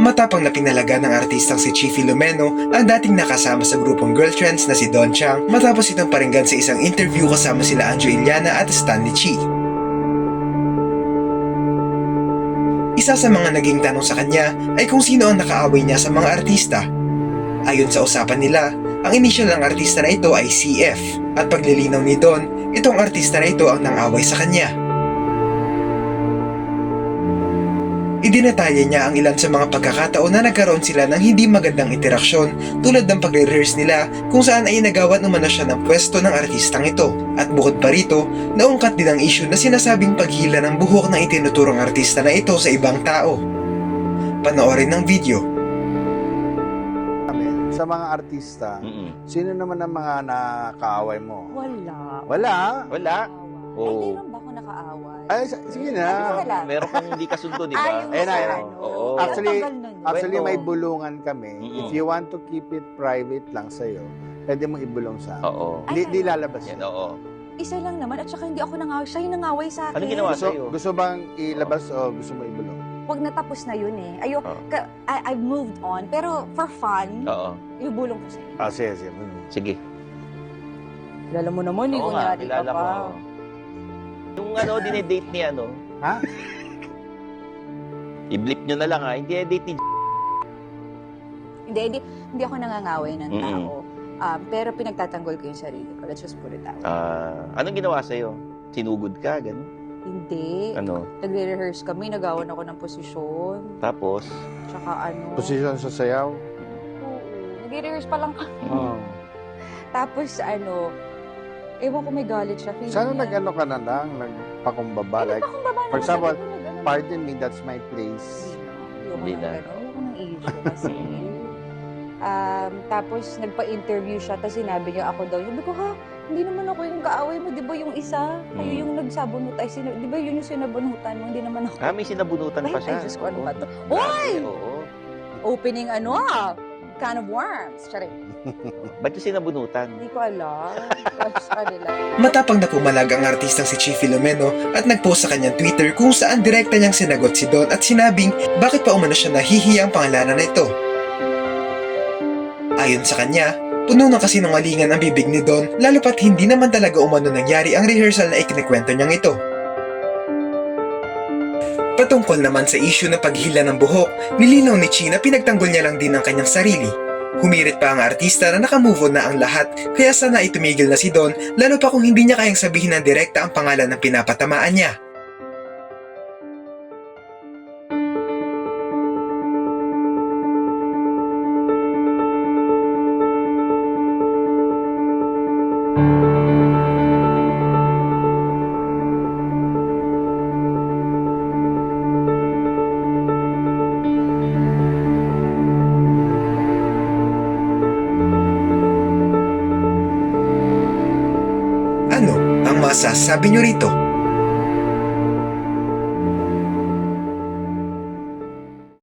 Matapang na pinalaga ng artistang si Chi Filomeno ang dating nakasama sa grupong Girl Trends na si Don Chang matapos itong paringgan sa isang interview kasama sila Anjo Iliana at Stanley Chi. Isa sa mga naging tanong sa kanya ay kung sino ang nakaaway niya sa mga artista. Ayon sa usapan nila, ang inisyal ng artista na ito ay CF at paglilinaw ni Don, itong artista na ito ang nang-away sa kanya. Idinataya niya ang ilan sa mga pagkakataon na nagkaroon sila ng hindi magandang interaksyon tulad ng pagre-rehearse nila kung saan ay nagawan umano siya ng pwesto ng artistang ito. At bukod pa rito, naungkat din ang issue na sinasabing paghila ng buhok ng itinuturong artista na ito sa ibang tao. Panoorin ng video. Sa mga artista, sino naman ang mga nakaaway mo? Wala. Wala? Wala. Ay, Oo. di lang ba ako nakaaway? Ay, sige na. Wala. Meron kang hindi kasundo, di ba? Ay, yung Ayun na, sa ayun na. ano. Oo. Actually, Ang tagal nun. Actually, Kwento. may bulungan kami. Mm-mm. If you want to keep it private lang sa'yo, pwede mo ibulong sa akin. Oo. Di lalabas Yan, yan. oo. Isa lang naman at saka hindi ako nangaway. Siya yung nangaway sa akin. Anong ginawa sa'yo? Gusto bang ilabas o gusto mo ibulong? Huwag natapos na yun eh. Oo. I've moved on. Pero for fun, Oo. ibulong ko sa'yo. Sige. Sige. Kilala mo naman eh, Oo nga, kunyari ka kilala pa. ko. Yung dinedate ni Ha? i-blip nyo na lang ha. Hindi date ni Hindi ako nangangaway ng Mm-mm. tao. Pero pinagtatanggol ko yung sarili ko. Let's just put it that way. Anong ginawa sa'yo? Sinugod ka, gano'n? Hindi. Ano? Nagre-rehearse kami, nagawan ako ng posisyon. Tapos? Tsaka ano. Posisyon sa sayaw? Oo. Nagre-rehearse pa lang kami. Oo. Tapos ano, ewan ko may galit siya. Feeling Sana niya. nag-ano ka na lang, nagpakumbaba. Eh, Like, pa kung baba for naman, example, sabi ko, nag-ano. pardon me, that's my place. Ayoko Hindi ng na. gano'n. Ayoko ng issue kasi. Tapos nagpa-interview siya, tapos sinabi niya ako daw. Sabi ko, ha? Hindi naman ako yung kaaway mo, di ba yung isa? Kayo yung nagsabunot. Ay, di ba yun yung sinabunutan mo? Hindi naman ako. May sinabunutan pa siya. Ay, Diyos ko, ano ba to? Grabe, Hoy! Oo. Opening can of worms. Charing. Ba't yung sinabunutan? Hindi ko alam. Sa kanila. Matapang na pumalag ang artistang si Chi Filomeno at nagpost sa kanyang Twitter kung saan direkta niyang sinagot si Don at sinabing bakit pa umano siya nahihiya ang pangalanan na ito. Ayon sa kanya, puno ng kasinungalingan ang bibig ni Don lalo pat hindi naman talaga umano nangyari ang rehearsal na ikinikwento niyang ito. Patungkol naman sa issue ng paghila ng buhok, nilinaw ni Chi na pinagtanggol niya lang din ang kanyang sarili. Humirit pa ang artista na nakamove on na ang lahat kaya sana itumigil na si Don lalo pa kung hindi niya kayang sabihin ng direkta ang pangalan ng pinapatamaan niya. Ano ang masasabi niyo rito?